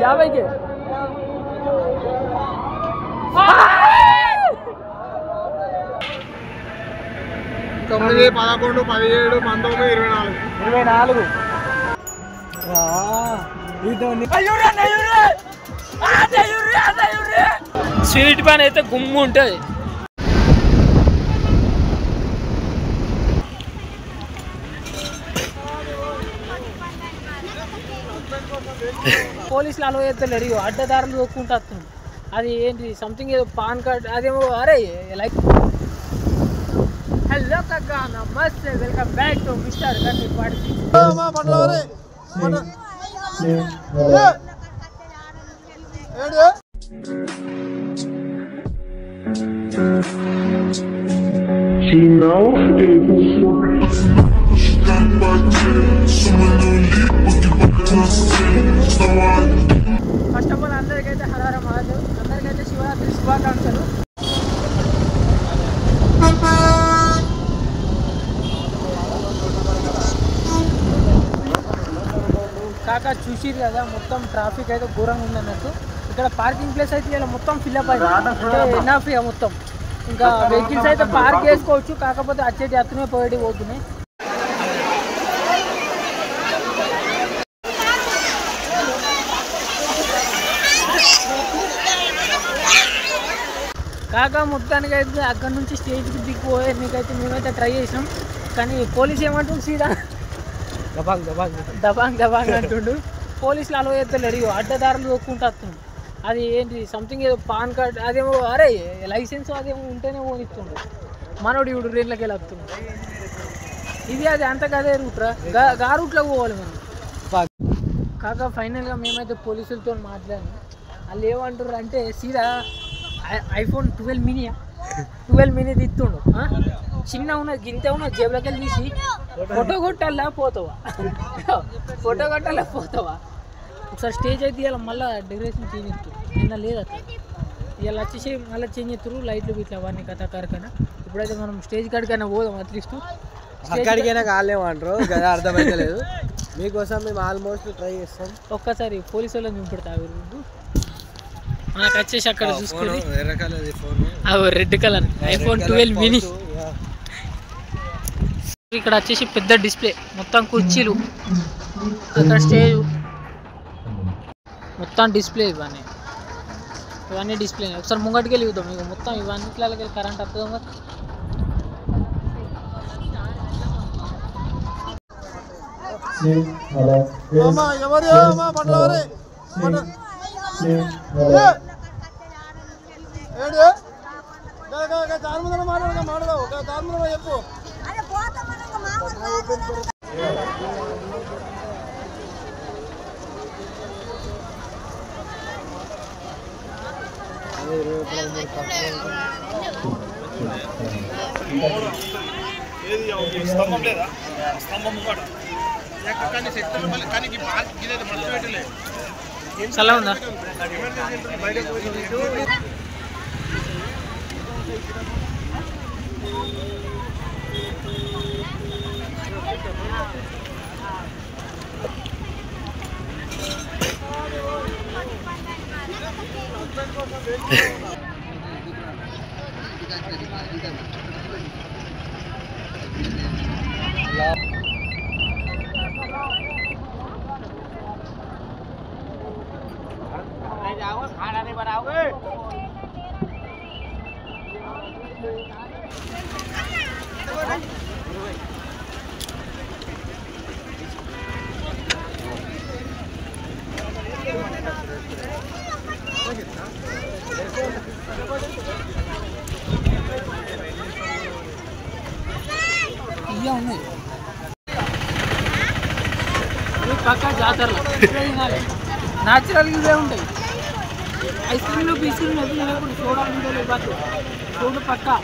యాభైకి 9, 11, 17, 19, 24. స్వీట్ పాన్ అయితే గుమ్ము ఉంటుంది. పోలీసులు అలో చేస్తలేరు, అడ్డదారులు దొక్కుంటూ వస్తుంది. అది ఏంటి సంథింగ్ ఏదో పాన్ కార్డ్ అదేమో. అరే లైక్ హలో కక్క, నమస్తే, welcome back to mister Kanni party. First of all అందరికైతే హర మహాదేవ్, అందరికైతే శివరాత్రి శుభాకాంక్షలు. కాక చూసిరు కదా, మొత్తం ట్రాఫిక్ అయితే ఘోరంగా ఉందన్నట్టు. ఇక్కడ పార్కింగ్ ప్లేస్ అయితే ఇలా మొత్తం ఫిల్అప్ అయింది, ఎన్ఆఫ్ ఇక మొత్తం. ఇంకా వెహికల్స్ అయితే పార్క్ చేసుకోవచ్చు, కాకపోతే వచ్చేటి అతనే పోతున్నాయి. కాక మొత్తానికి అయితే అక్కడ నుంచి స్టేజ్కి దిగిపోయే నీకైతే మేమైతే ట్రై చేసినాం, కానీ పోలీసు ఏమంటుంది సీదా దబాంగ్ అంటుండు. పోలీసులు అలో చేస్తలేరు, అడ్డదారులు దొక్కుంటూ వస్తుంది. అది ఏంటి సంథింగ్ ఏదో పాన్ కార్డ్ అదేమో. అరే లైసెన్స్ అదేమో ఉంటేనే పోనిస్తుండు, మనోడు ఇప్పుడు రేట్లకి వెళ్ళి వస్తుంది. ఇది అది అంత కదే రూట్ రా, గా రూట్లో పోవాలి మనం. కాక ఫైనల్గా మేమైతే పోలీసులతో మాట్లాడాము. వాళ్ళు ఏమంటారు అంటే సీదా iPhone 12 mini తీస్తుండు. చిన్న ఉన్నది గింత ఉన్నది జేబులోకి వెళ్ళి తీసి ఫోటో కొట్టాలా పోతావా, ఒకసారి స్టేజ్ అయితే ఇవాళ మళ్ళీ డెకరేషన్ చేంజ్ చేస్తారు. నిన్న లేదు అట్లా, ఇవాళ వచ్చేసి మళ్ళీ చేంజ్ చేస్తారు లైట్లు ఇట్లా అవన్నీ కథ కార్కైనా. ఇప్పుడైతే మనం స్టేజ్ కాడికైనా పోదాం, అట్లీస్ట్ అక్కడికైనా కాలేమంటారు కదా, అర్థమైతే లేదు. మీకోసం మేము ఆల్మోస్ట్ ట్రై చేస్తాం. ఒక్కసారి పోలీసు వాళ్ళని చూపెడతా. మనకు వచ్చేసి అక్కడ చూసుకొని రెడ్ కలర్ iPhone 12 mini. ఇక్కడ వచ్చేసి పెద్ద డిస్ప్లే, మొత్తం కుర్చీలు, అక్కడ స్టేజ్ మొత్తం డిస్ప్లే. ఇవన్నీ డిస్ప్లే. ఒకసారి ముంగటికి వెళ్ళి చూద్దాం. ఇక మొత్తం ఇవన్నిట్లకి కరెంట్ వస్తుందో మరి. చెప్పు స్తంభం లేదా, స్తంభం చల్ల ఉందా? खाना नहीं बनाओगे? పక్కా జాతరలో న్యాచురల్గా ఇవే ఉంటాయి. ఐస్ క్రీమ్లు బీస్క్రీమ్లు ఎప్పుడు చూడాలి బాగా చూడు పక్కా.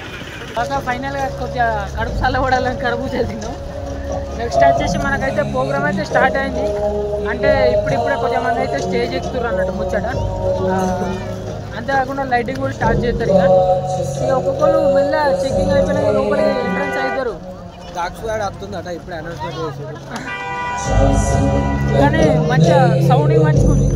ఫైనల్గా కొద్దిగా కడుపు చల్లబడాలని కడుపు చేసిందాం. నెక్స్ట్ వచ్చేసి మనకైతే ప్రోగ్రామ్ అయితే స్టార్ట్ అయింది. అంటే ఇప్పుడిప్పుడే కొంచెం మంది అయితే స్టేజ్ ఎక్కుతారు అన్నట్టు ముచ్చట. అంతేకాకుండా లైటింగ్ కూడా స్టార్ట్ చేస్తారు. ఇక ఒక్కొక్కరు మెల్ల చెకింగ్ అయిపోయినాక లోపలికి ఎంట్రన్స్ అవుతారు. వస్తుందట ఇప్పుడు అనౌన్స్మెంట్ చేశారు. కానీ మంచిగా సౌండింగ్ మంచిగా ఉంది.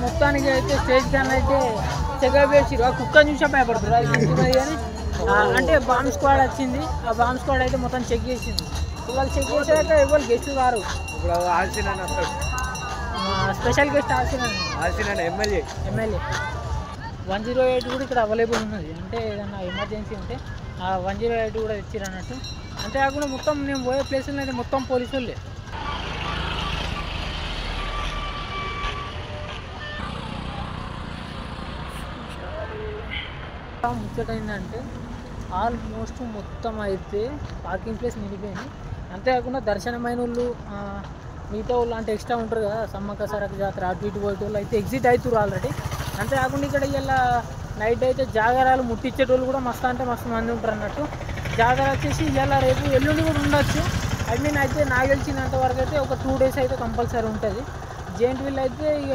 మొత్తానికి అయితే స్టేజ్ కన్నా అయితే చెకప్ చేసిరు. ఆ కుక్క చూసా భయపడుతురు అది మంచిది కానీ అంటే బాంబ్ స్క్వాడ్ వచ్చింది. ఆ బాంబ్ స్క్వాడ్ అయితే మొత్తం చెక్ చేసింది. ఇవాళ చెక్ చేసాక ఎవరు గెస్ట్ కారు. ఇప్పుడు స్పెషల్ గెస్ట్ ఆల్సిన ఎమ్మెల్యే 108 కూడా ఇక్కడ అవైలబుల్ ఉన్నది. అంటే ఏదన్నా ఎమర్జెన్సీ ఉంటే ఆ 108 కూడా తెచ్చిరు అన్నట్టు. అంతేకాకుండా మొత్తం నేను పోయే ప్లేసులు అయితే మొత్తం పోలీసు వాళ్ళే. ముచ్చట ఏంటంటే ఆల్మోస్ట్ మొత్తం అయితే పార్కింగ్ ప్లేస్ నిండిపోయింది. అంతేకాకుండా దర్శనమైన వాళ్ళు మిగతా వాళ్ళు అంటే ఎక్స్ట్రా ఉంటారు కదా, సమ్మక్క సారక్క జాతర అటు ఇటు పోయే వాళ్ళు అయితే ఎగ్జిట్ అవుతారు ఆల్రెడీ. అంతేకాకుండా ఇక్కడ ఇలా నైట్ అయితే జాగారాలు ముట్టించేటోళ్ళు కూడా మస్తు అంటే మస్తు మంది ఉంటారు అన్నట్టు. జాగార వచ్చేసి ఇలా రేపు ఎల్లుండి కూడా ఉండొచ్చు. ఐ మీన్ అయితే నాకు తెలిసినంత వరకు అయితే ఒక 2 days అయితే కంపల్సరీ ఉంటుంది. జెయింట్ వీల్ అయితే ఇక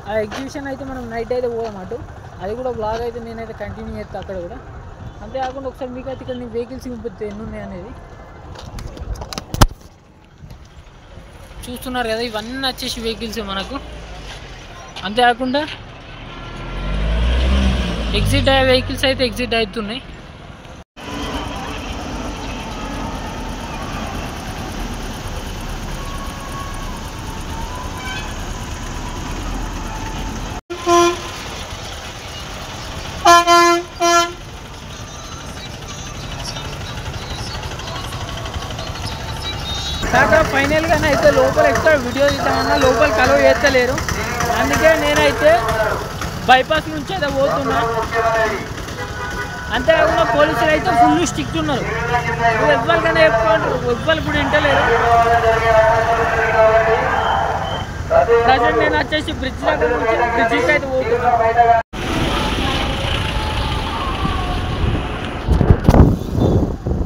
ఆ ఎగ్జిబిషన్ అయితే మనం నైట్ అయితే పోదామటు. అది కూడా బ్లాగ్ అయితే నేనైతే కంటిన్యూ చేస్తాను అక్కడ కూడా. అంతేకాకుండా ఒకసారి మీకు అయితే ఇక్కడ నేను వెహికల్స్ చూపిస్తే ఎన్ని ఉన్నాయి అనేది చూస్తున్నారు కదా. ఇవన్నీ వచ్చేసి వెహికల్స్ మనకు. అంతేకాకుండా ఎగ్జిట్ అయ్యే వెహికల్స్ అయితే ఎగ్జిట్ అవుతున్నాయి. కాక ఫైనల్గానే అయితే లోపల ఎక్స్ట్రా వీడియో తీద్దామన్నా లోపలికి అలౌ చేస్తలేరు. అందుకే నేనైతే బైపాస్ నుంచి అయితే పోతున్నా. అంతేకాకుండా పోలీసులు అయితే ఫుల్ స్ట్రిక్ట్ ఉన్నారు. ఎవ్వరికైనా చెప్పుకుంటారు, ఎవ్వరు కూడా వింటలేరు. ప్రజెంట్ నేను వచ్చేసి బ్రిడ్జ్ దగ్గర నుంచి బ్రిడ్జికి అయితే పోతున్నా.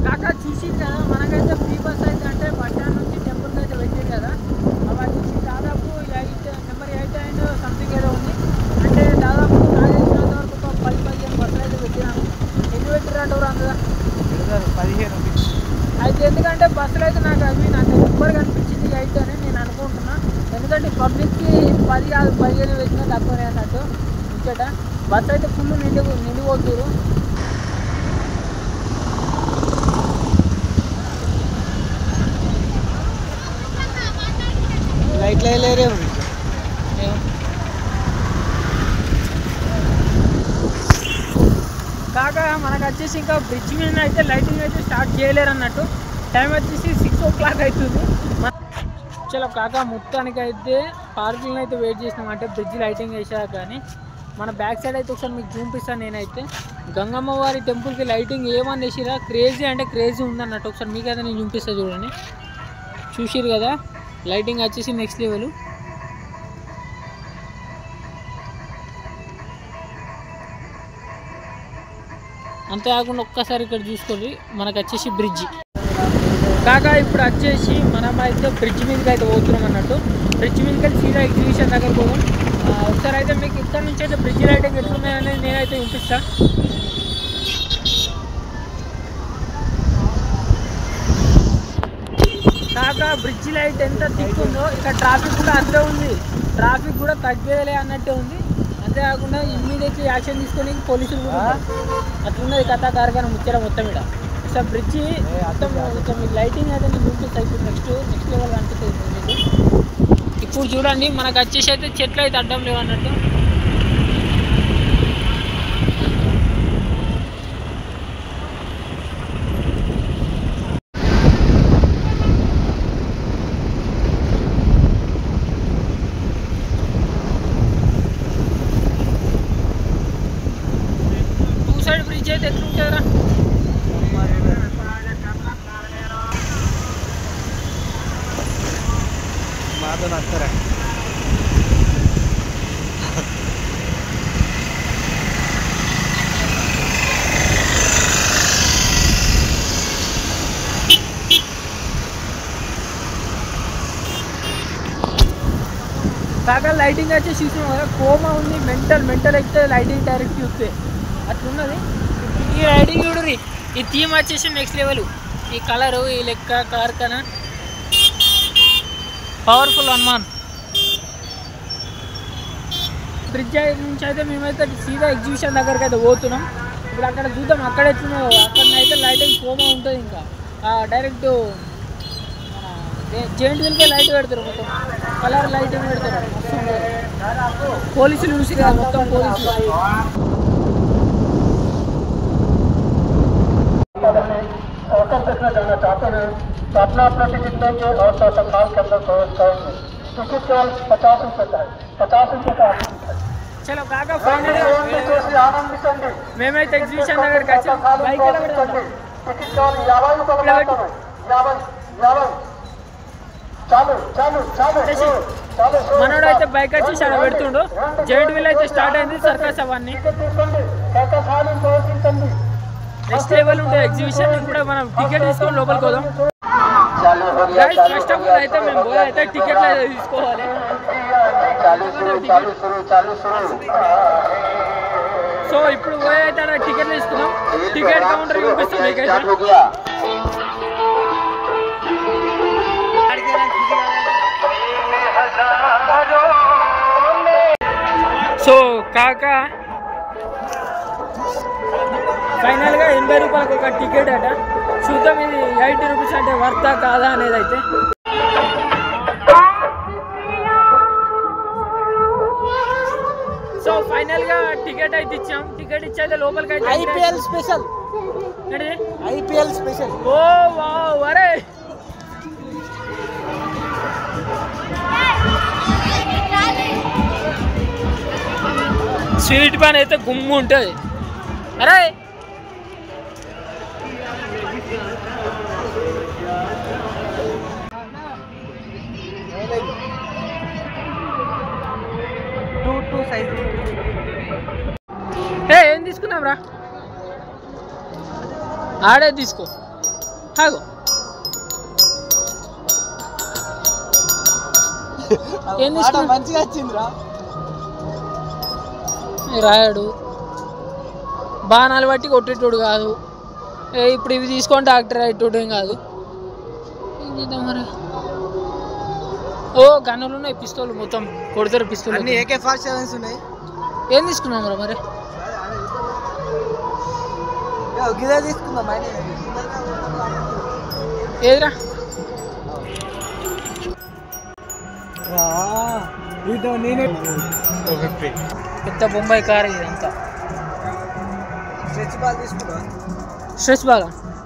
కాక చూసి కదా మనకైతే ఫ్రీ బస్ అయితే అంటే బస్ స్టాండ్ నుంచి టెంపుల్కి అయితే పెట్టారు కదా. అవి వచ్చేసి దాదాపు నెంబర్ 8 అండ్ సంథింగ్ ఏదో ఉంది. అంటే దాదాపు నాకు తెలిసినంత వరకు ఒక 10-15 బస్సులు అయితే పెట్టినాను. ఎన్ని పెట్టిరంటే అందదా 15 అయితే. ఎందుకంటే బస్సులు అయితే నాకు అవి నాకు నెంబర్ కనిపించింది 8 అని నేను అనుకుంటున్నా. ఎందుకంటే పబ్లిక్కి 10 కాదు 15 పెట్టినా తక్కువనే అన్నట్టు ఇచ్చట. బస్సు అయితే ఫుల్ నిండిపోతురు. లైట్లు వేయలేరే కాక మనకు వచ్చేసి ఇంకా బ్రిడ్జ్ మీద అయితే లైటింగ్ అయితే స్టార్ట్ చేయలేరు అన్నట్టు. టైం వచ్చేసి 6 o'clock అవుతుంది. చలో కాక మొత్తానికి అయితే పార్కింగ్ అయితే వెయిట్ చేసినాం. అంటే బ్రిడ్జ్ లైటింగ్ వేసాక కానీ మన బ్యాక్ సైడ్ అయితే ఒకసారి మీకు చూపిస్తాను. నేనైతే గంగమ్మ వారి టెంపుల్కి లైటింగ్ ఏమని వేసిరా క్రేజీ అంటే క్రేజీ ఉందన్నట్టు. ఒకసారి మీకు అయితే నేను చూపిస్తాను చూడండి. చూసిరు కదా లైటింగ్ వచ్చేసి నెక్స్ట్ లెవెల్. అంతేకాకుండా ఒక్కసారి ఇక్కడ చూసుకోండి మనకు వచ్చేసి బ్రిడ్జి. కాక ఇప్పుడు వచ్చేసి మనం అయితే బ్రిడ్జ్ మీదకి అయితే పోతున్నాం అన్నట్టు. బ్రిడ్జ్ మీదకి అయితే సీదా ఎగ్జిబిషన్ దగ్గర పోదాం. ఒకసారి అయితే మీకు ఇక్కడ నుంచి అయితే బ్రిడ్జ్ లైటింగ్ ఎట్లున్నాయనేది నేనైతే చూపిస్తాను. కాక బ్రిడ్జ్ లైట్ ఎంత థిక్ ఉందో ఇక్కడ ట్రాఫిక్ కూడా అంతే ఉంది. ట్రాఫిక్ కూడా తగ్గేలే అన్నట్టే ఉంది. అంతేకాకుండా ఇమ్మీడియట్లీ యాక్షన్ తీసుకొని పోలీసులు కూడా అట్లున్నది కథా కార్ఖాన ముచ్చట మొత్తం ఇక్కడ. సో బ్రిడ్జి మొత్తం మీకు లైటింగ్ అయితే నేను చూపిస్తాను. ఇప్పుడు నెక్స్ట్ లెవెల్ అనిపిస్తుంది. ఇప్పుడు చూడండి మనకు వచ్చేసి అయితే చెట్లు అయితే అడ్డం లేవు అన్నట్టు. బ్రిడ్జ్ అయితే ఎట్లుంటుందిరా? మాతో నచ్చరా కాక లైటింగ్ వచ్చి చూసాం కదా, కోమా ఉంది, మెంటల్ ఎక్కితే లైటింగ్ డైరెక్ట్ చూస్తే అట్లున్నది. ఈ లైటింగ్ చూడరి, ఈ థీమ్ వచ్చేసి నెక్స్ట్ లెవెల్. ఈ కలరు, ఈ లెక్క కార్ఖానా పవర్ఫుల్ హనుమాన్. బ్రిడ్జ్ నుంచి అయితే మేమైతే సీదా ఎగ్జిబిషన్ దగ్గరికి అయితే పోతున్నాం. ఇప్పుడు అక్కడ చూద్దాం అక్కడ ఎట్లున్నాయో. అక్కడనైతే లైటింగ్ కోమా ఉంటుంది. ఇంకా డైరెక్ట్ జెయింట్ వీల్కే లైట్ పెడతారు, మొత్తం కలర్ లైటింగ్ పెడతారు. పోలీసులు చూసి కదా, మొత్తం పోలీసులు. अपना अपना टिकट लेंगे और संस्थान के अंदर प्रवेश करेंगे। टिकट केवल 50 रुपये का है, 50 रुपये का टिकट है। చలో కాకా ఫైనల్ ఆనందించండి. మేమైతే ఎగ్జిబిషన్ దగ్గరికి వచ్చాం. బైక్ టికెట్ కేవలం 50 రూపాయలు మాత్రమే. 50 చాలు చాలు చాలు చాలు. మనోడు అయితే బైక్ వచ్చి చాలా పెడుతుండు. జైంట్ వీల్ అయితే స్టార్ట్ అయింది, సర్కస్ అవన్నీ తీసుకోండి, సర్కస్ ప్రవేశించండి. నెక్స్ట్ లెవెల్ ఉంటుంది ఎగ్జిబిషన్. ఇప్పుడు మనం టికెట్ తీసుకొని లోపలికి పోదాం. ఫస్ట్ ఆఫ్ ఆల్ అయితే మేము పోయి అయితే టికెట్లు అయితే తీసుకోవాలి. సో ఇప్పుడు పోయి అయితే టికెట్లు తీసుకున్నాం. టికెట్ కౌంటర్ చూపిస్తాం మీకైతే. సో కాకా ఫైనల్గా 80 రూపాయలకు ఒక టికెట్ అట. చూద్దాం ఇది 80 రూపీస్ అంటే వర్తా కాదా అనేది అయితే. సో ఫైనల్గా టికెట్ అయితే ఇచ్చాం. టికెట్ ఇచ్చైతే లోపలికి అయితే IPL special. IPL special. Oh wow, అరే స్వీట్ పాన్ అయితే గుమ్ము ఉంటుంది. అరే ఏం తీసుకున్నాం రా? ఆడే తీసుకో. ఆగో ఏం తీసుకున్నా? మంచిగా వచ్చిందిరా. రాయాడు బాణాలు బట్టి కొట్టేటోడు కాదు. ఇప్పుడు ఇవి తీసుకొని డాక్టర్ అయ్యేటోడు ఏం కాదు. ఏం చేద్దాం మరి? ఓ గన్నులు ఉన్నాయి, పిస్తోలు మొత్తం కొడతారు. పిస్తోల్ అన్ని AK-47 ఉన్నాయి. ఏం తీసుకున్నాం రా మరి? గిదా తీసుకుందాం. ఏదిరా? పెద్ద బొంబాయి కార్ ఇదంతా. స్ట్రెచ్ బాల్ తీసుకుంటా.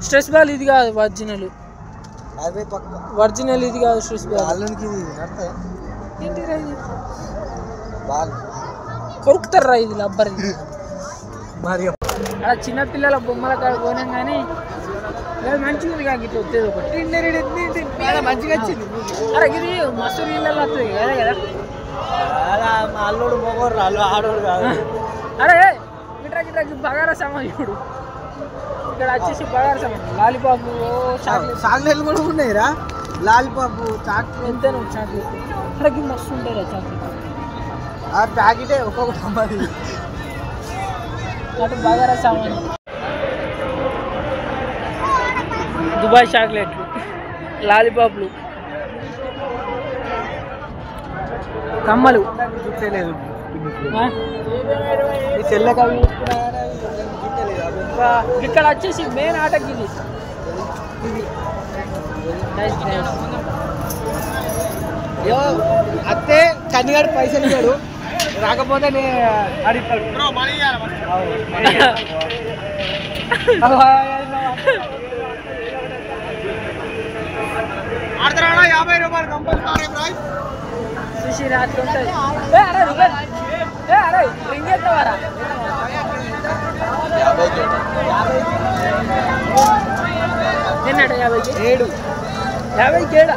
స్ట్రెస్ బాల్ ఇది కాదు ఒరిజినల్. అదే పక్క ఒరిజినల్ ఇది కాదు స్ట్రెస్ బాల్. అల్లునికి ఇది నడతా ఏంటిరా ఇది? బాల్ కొరుకుతారా ఇది? లబ్బర్ ఇది. మరి అలా చిన్నపిల్లల బొమ్మల కాడ పోయినాం కానీ మంచిగా ఉంది కాక ఇట్లా వచ్చేది ఒకటి. మంచిగా వచ్చింది. అరే ఇది మస్తు నీళ్ళల్లో వస్తుంది కదా కదా. అల్లుడు మొగోడు అల్లు ఆడోడు కాదు. అరే గిట్రా బగారా సామాన్ చూడు. ఇక్కడ వచ్చేసి బగారా సామాన్, లాలీపాప్, చాక్లెట్లు కూడా ఉన్నాయిరా. లాలీపాప్, చాక్లెట్ ఎంతేనా చాక్లెట్. అక్కడ మస్తు ఉంటాయి రా చాక్లెట్. ఆ ప్యాకెటే ఒక్కొక్కటి అమ్మది. అటు బగారా సామాన్, దుబాయ్ చాక్లెట్లు, లాలీపాప్లు, కమ్మలు. గుర్తలేదు. ఇక్కడ వచ్చేసి మెయిన్ ఆటకి ఇది. అత్తే కన్నిగాడు పైసలు ఇవ్వడు, రాకపోతే అడుగుతాడు. ఆడతారా 50 రూపాయలు కంపల్సరీ ప్రైస్. చూసి రాత్రి ఉంటుంది. అరే రింగ్ ఎత్తవారా? అట 50కి 7 50కి ఏడా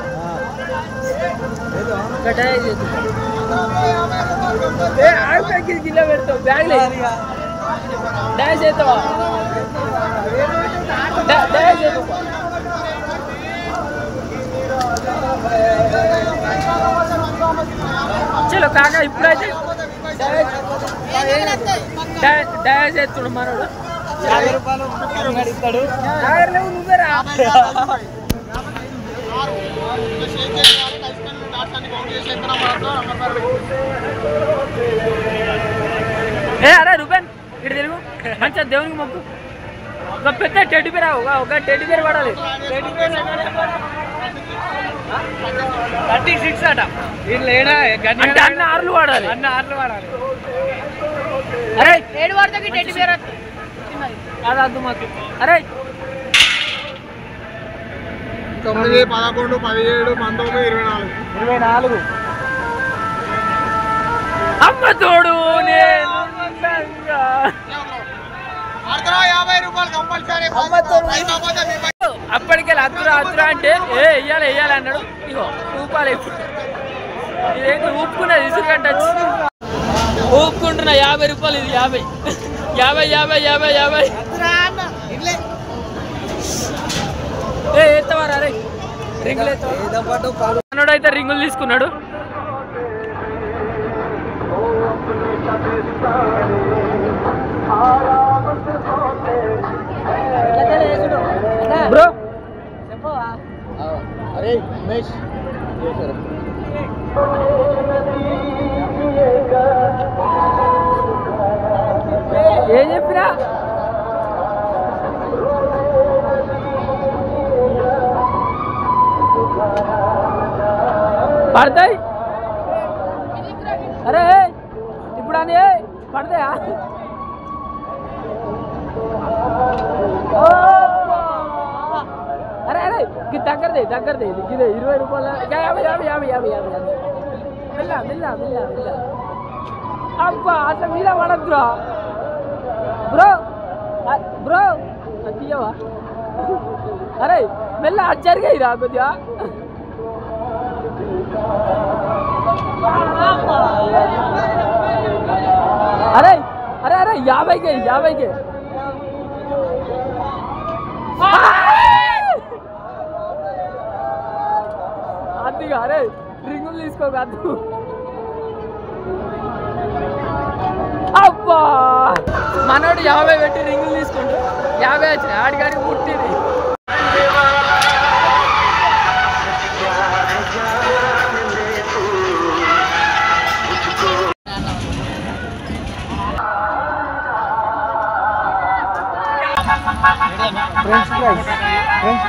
కిలో పెడతావు బ్యాగ్ డాష్ అవుతావా డాష్ అవుతావు చలో కాకా ఇప్పుడైతే డాష్ చేస్తుడు మనోడు 50 రూపాయలు ఇస్తాడు నువ్వేరా ఏ అరే రూపాయలు ఇటు తిరుగు మంచిగా దేవునికి మొక్కు ఒక పెద్ద టెడ్డి పేరు ఒక టెడ్డి పేరు పడాలి 36 అట వీళ్ళు ఏడా అంటే అన్ని ఆర్లు వాడాలి అరే 7 వాడితే టెడ్డి పేరు అది అద్దు మాకు అరే 9, 11, 17, 19, 24 అమ్మ తోడు నేను అప్పటికే అద్దురా అంటే వెయ్యాలి అన్నాడు ఇగో రూపాయలు ఇప్పుడు ఇదేంటి ఊపుకున్నది ఇసురుగంట ఊపుకుంటున్నా 50 రూపాయలు ఇది 50 ఎత్తవారా రే రింగులు ఎత్తవాడు అయితే రింగులు తీసుకున్నాడు బ్రో అరే ఉమేష్ ఏం చెప్పినా పడతాయి అరే ఇప్పుడు అని పడతాయా అరే అరే ఇది దగ్గరది ఇది 20 రూపాయలు 50 మెల్ల అబ్బా అసలు మీద పడద్దురా బ్రో తీయవా అరే మెల్ల అది జరిగాయిరా కొద్దిగా అరే 50కి అదిగా అరే రింగులు తీసుకోకద్దు అబ్బా మనోడు 50 పెట్టి రింగులు తీసుకుంటూ 50 వచ్చినాయి ఆడికాడికి పుట్టింది French fries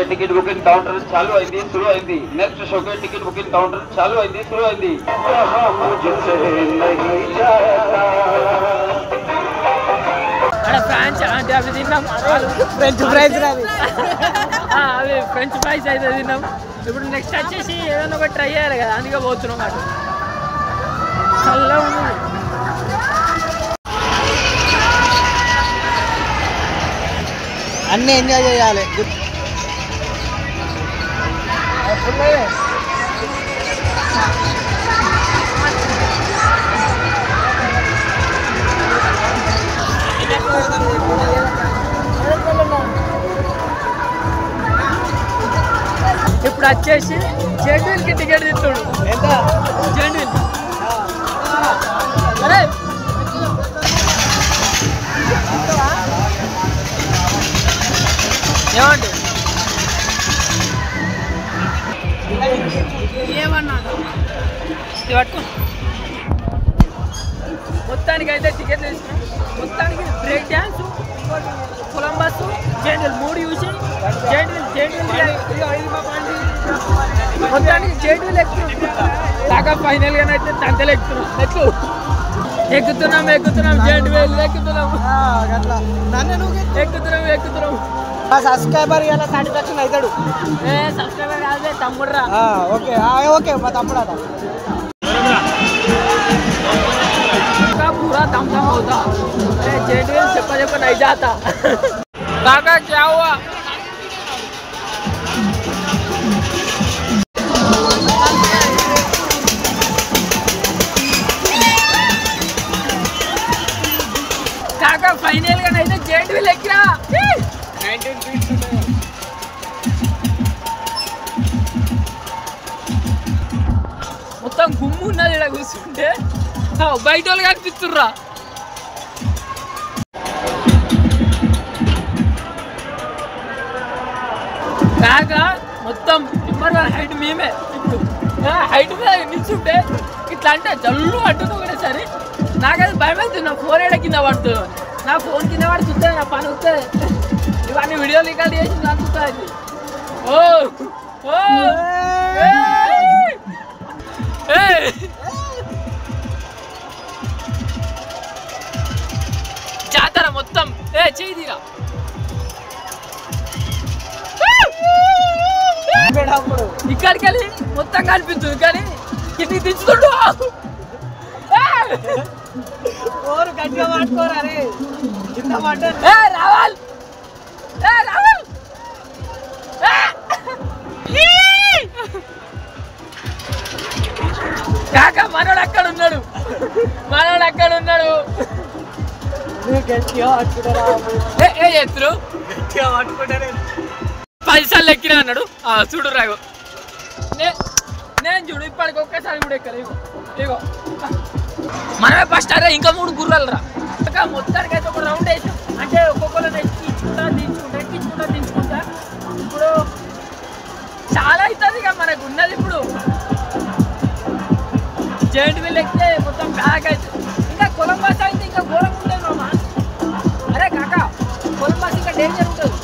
ticket booking counter चालू अయింది शुरू अయింది नेक्स्ट शो के टिकट बुकिंग काउंटर चालू अయింది शुरू अయింది అక్కడ ఫ్రాన్స్ అంటే అవి తిన్నాం ఫ్రెంచ్ ఫ్రైస్ రావి అవి ఫ్రెంచ్ ఫ్రైస్ అయితే తిన్నాం ఇప్పుడు నెక్స్ట్ వచ్చేసి ఏదైనా ఒకటి ట్రై చేయాలి కదా అందుకే పోతున్నాం అటు చల్లగా ఉంది అన్నీ ఎంజాయ్ చేయాలి ఇప్పుడు వచ్చేసి జెండిల్కి టికెట్ తిట్టుడు ఎంత జెండిల్ అరే ఏమంటు ఏమన్నా పట్టుకో మొత్తానికి అయితే టికెట్లు తీసుకున్నాం మొత్తానికి బ్రేక్ డ్యాన్స్ కొలంబస్ జెండల్ 3 చూసి మొత్తానికి జెండల్ ఎక్కుతున్నాం దాకా ఫైనల్ గా అయితే తంతలు ఎక్కుతున్నాం జెండల్ ఎక్కుతున్నాం సబ్స్క్రైబర్ ఇలా సాటిస్ఫాక్షన్ అవుతాడు సబ్స్క్రైబర్ కాదే తమ్ముడురా ఓకే ఓకే మా తమ్ముడు అదా पूरा दम होता अरे जेडीएल चप्पा नहीं जाता काका क्या हुआ काका फाइनल का नहीं तो जेडीएल लेके 19 फीट మొత్తం గుమ్ము ఉన్నది ఇక్కడ కూర్చుంటే బయట వాళ్ళు కనిపిస్తుర్రా కాగా మొత్తం నెంబర్ 1 హైట్ మేమే ఇప్పుడు హైట్ మీద నిల్చుంటే ఇట్లా అంటే జల్లు అంటుంది ఒకటేసారి నాకది భయం అవుతుంది నా ఫోన్ ఏడ కింద పడుతుంది నా ఫోన్ కింద పడుతుంది నా పని వస్తుంది ఇవన్నీ వీడియోలు రికార్డ్ చేసి నడుస్తుంది ఓ ఓ జాతర మొత్తం చేయిదిరా ఇక్కడికి వెళ్ళి మొత్తం కనిపించదు కానీ కిందికి దించుతుండు గట్టిగా పట్టుకోరా రావాలి కాక మనోడు అక్కడ ఉన్నాడు ఎత్తురు 10 సార్లు ఎక్కినా అన్నాడు చూడు రాగు నేను చూడు ఇప్పటికి ఒక్కసారి కూడా ఎక్కలేదు ఇగో మనమే ఫస్ట్ అరే ఇంకా 3 గుర్రాలు రా మొత్తానికి అయితే ఒక రౌండ్ వేసాం అంటే ఒక్కొక్కరు ఎక్కించుకుంటా ఇప్పుడు చాలా అవుతుంది ఇక మనకు ఉన్నది ఇప్పుడు జైంట్ వీల్ ఎక్కితే మొత్తం బ్యాగ్ అవుతుంది ఇంకా కొలంబస్ అయితే ఇంకా ఘోరంగా ఉంటుంది మామ అరే కాకా కొలంబస్ ఇంకా డేంజర్ ఉంటుంది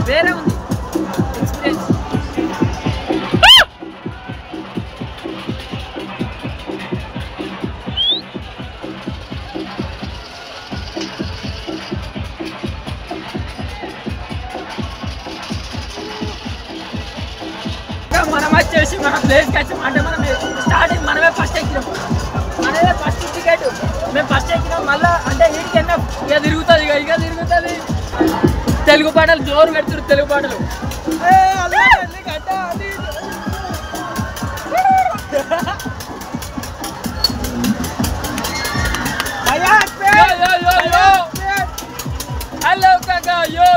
వేరే ఉంది ఎక్స్పీరియన్స్ మనం వచ్చేసి మన ప్లేస్కి వచ్చాం అంటే మనం స్టార్టింగ్ మనమే ఫస్ట్ ఎక్కినాం మనమే ఫస్ట్ టికెట్ మేము ఫస్ట్ ఎక్కినాం మళ్ళీ అంటే వీడికి ఎన్న ఇక తిరుగుతుంది తెలుగు పాటలు జోరు పెడుతున్నారు తెలుగు పాటలు హలో కాకా యో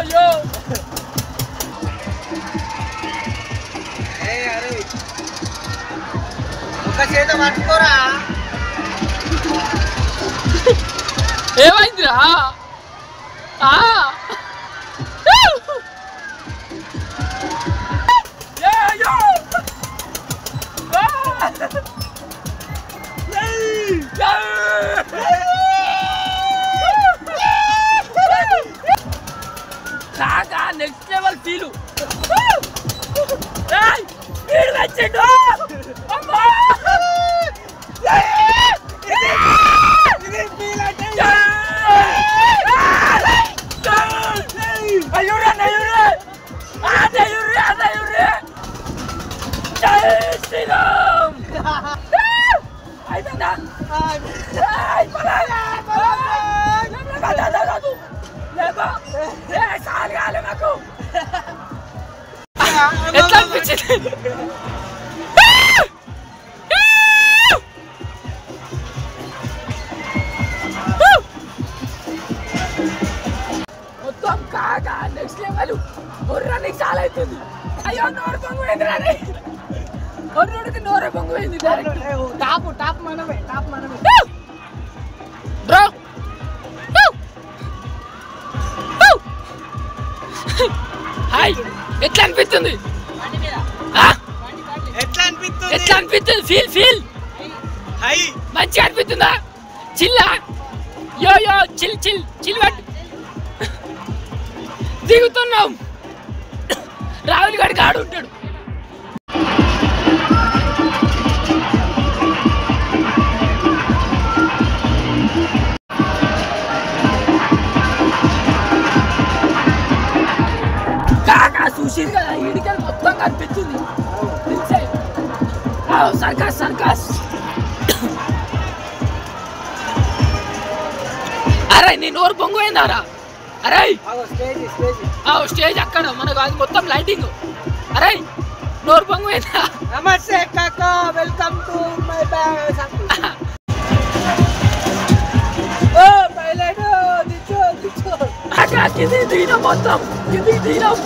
ఒక చేత పట్టుకోరా ఏమైందిరా కాగా నెక్స్ట్ లెవెల్ ఫీలు వచ్చిండు ఎట్లా అనిపించింది మొత్తం కాగా నెక్స్ట్ లెవెల్ బుర్రానికి చాలా అవుతుంది అయ్యో నోడుతుంది అర్రుడికి నోరే పొంగిపోయింది టాప్ మనమే బ్రో హాయ్ ఎట్లా అనిపిస్తుంది ఎట్లా అనిపిస్తుంది ఫీల్ మంచిగా అనిపిస్తుందా చిల్లా యో చిల్ పట్టు దిగుతున్నాం రాహుల్ గారికి ఆడు ఉంటాడు కాకా చూసింది కదా ఈడికల్ మొత్తం కనిపిస్తుంది సర్కస్ అరే నీ నోరు పొంగిపోయిందారా అరే స్టేజ్ అక్కడ మనకు అది మొత్తం లైటింగ్ అరే నోరు పొంగిపోయిందా నమస్తే కాకా వెల్కమ్ టు మై బ్యాగ్ ఓ పైలట్ దిచో కాకా కింది దిగినాం మొత్తం కింది దిగినాం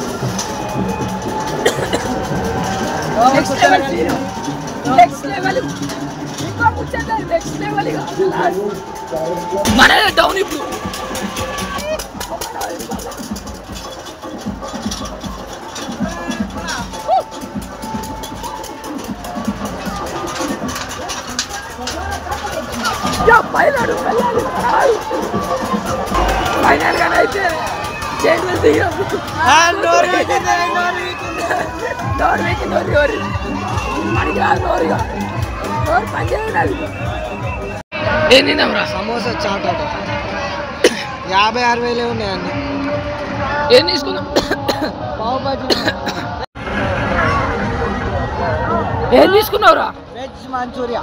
నెక్స్ట్ లెవెల్ ఇంకా ముచ్చట నెక్స్ట్ లెవెల్ ఇక మనదే డౌన్ ఇప్పుడు పైలాడు ఫైనల్ గా అయితే జైలు దిగాం ఏం తిన్నావురా సమోసా చాట్ 56,000 ఉన్నాయండి ఏం తీసుకున్నాం పావు బాజీ ఏం తీసుకున్నావురా వెజ్ మంచూరియా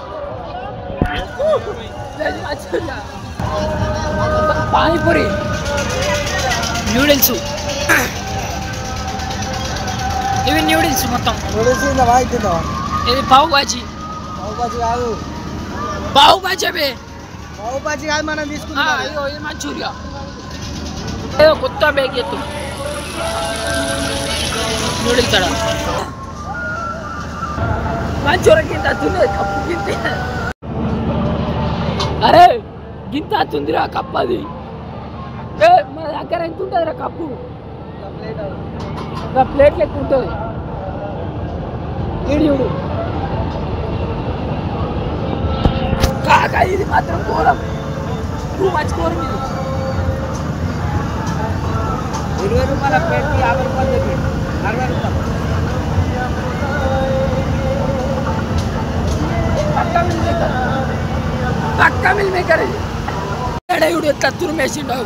పానీపూరి నూడిల్స్ ఇవి నూడిల్స్ మొత్తం ఇది పావు బాజీ కాదు పావు బాజీ అవే పావు బాజీ కాదు మనం తీసుకున్నాం ఇదిగో ఇది మంచూరియా ఏదో కొత్త బేక్ ఎత్తు నూడిల్స్ అడ మంచూరియా కింద తున్నది కప్పు కింద అరే గింత తుందిరా కప్పు అది మన దగ్గర ఎంత ఉంటుందిరా కప్పు ప్లేట్ లెక్క ఉంటుంది ఈడు కాకా ఇది మాత్రం ఘోరం నువ్వు మంచి ఘోరం ఇది 20 రూపాయల ప్లేట్ 50 రూపాయలు చెప్పి 60 రూపాయలు పక్కా మిల్ మేకర్ ఇది ఎడయుడు ఎట్లా తురిమేసిండవు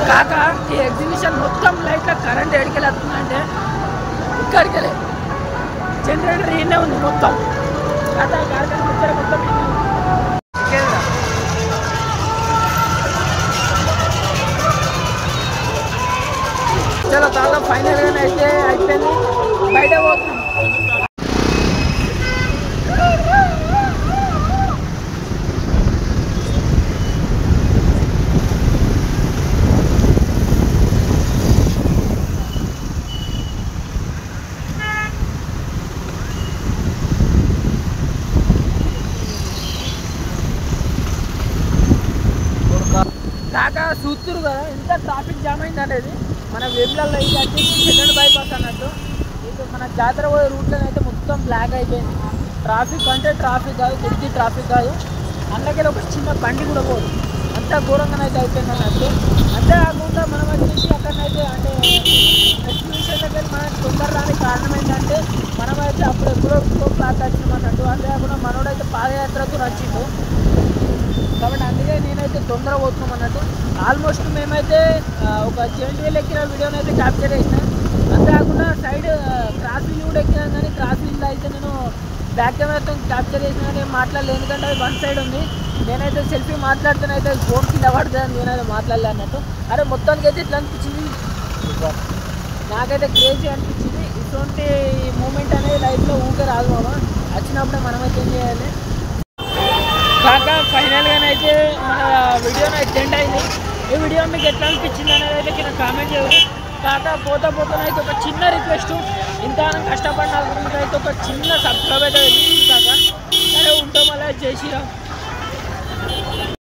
కాకా ఈ ఎగ్జిబిషన్ మొత్తం లైట్ల కరెంట్ ఎడికెళ్ళి వస్తుందా అంటే ఇక్కడికెళ్ళి జనరేటర్ ఈయనే ఉంది మొత్తం కాకా కార్ఖాన ముచ్చట మొత్తం చలో తాత ఫైనల్గా అయితే అయిపోయింది బయట పోతున్నాం కాకా చూస్తురు కదా ఎంత ట్రాఫిక్ జామ్ అయింది అనేది మన వేములలో ఇది వచ్చి సెకండ్ బైపాస్ అన్నట్టు ఇది మన జాతర పోయే రూట్లో అయితే మొత్తం బ్లాక్ అయిపోయింది ట్రాఫిక్ అంటే ట్రాఫిక్ కాదు కొద్ది ట్రాఫిక్ కాదు అందులోకి ఒక చిన్న బండి కూడా పోదు అంత ఘోరంగానైతే అయిపోయింది అన్నట్టు అంతేకాకుండా మనం వచ్చేసి అక్కడనైతే అంటే ఎగ్జిబిషన్ దగ్గర మనకు తొందర రానికి కారణం ఏంటంటే మనమైతే అప్పుడు ఎప్పుడో క్లాత్ వచ్చినాం అన్నట్టు అంతేకాకుండా మనోడైతే పాదయాత్రకు నచ్చిండు కాబట్టి అందుకే నేనైతే తొందర పోతున్నాం అన్నట్టు ఆల్మోస్ట్ మేమైతే ఒక 70,000 ఎక్కిన వీడియోని అయితే క్యాప్చర్ చేసిన అంతేకాకుండా సైడ్ క్రాస్ వీల్ కూడా ఎక్కినా కానీ క్రాస్ వీల్ అయితే నేను బ్యాక్ కెమెరాతో క్యాప్చర్ చేసినా కానీ మాట్లాడలేదు ఎందుకంటే అది 1 సైడ్ ఉంది నేనైతే సెల్ఫీ మాట్లాడుతూనైతే ఫోన్ కింద పడుతుందని నేనైతే మాట్లాడలే అన్నట్టు అరే మొత్తానికి అయితే ఇట్లా అనిపించింది నాకైతే క్రేజీ అనిపించింది ఇటువంటి మూమెంట్ అనేది లైఫ్లో ఊకే రాదు మామ వచ్చినప్పుడే మనమైతే ఏం చేయాలి కాక ఫైనల్గానైతే మన వీడియోని అయితే ఎండ్ అయింది ఈ వీడియో మీకు ఎట్లా అనిపించింది అనేది అయితే కింద కామెంట్ చేయండి కాక పోతా అయితే ఒక చిన్న రిక్వెస్ట్, ఇంత కష్టపడిన గురించి అయితే ఒక చిన్న సబ్స్క్రైబ్ అయితే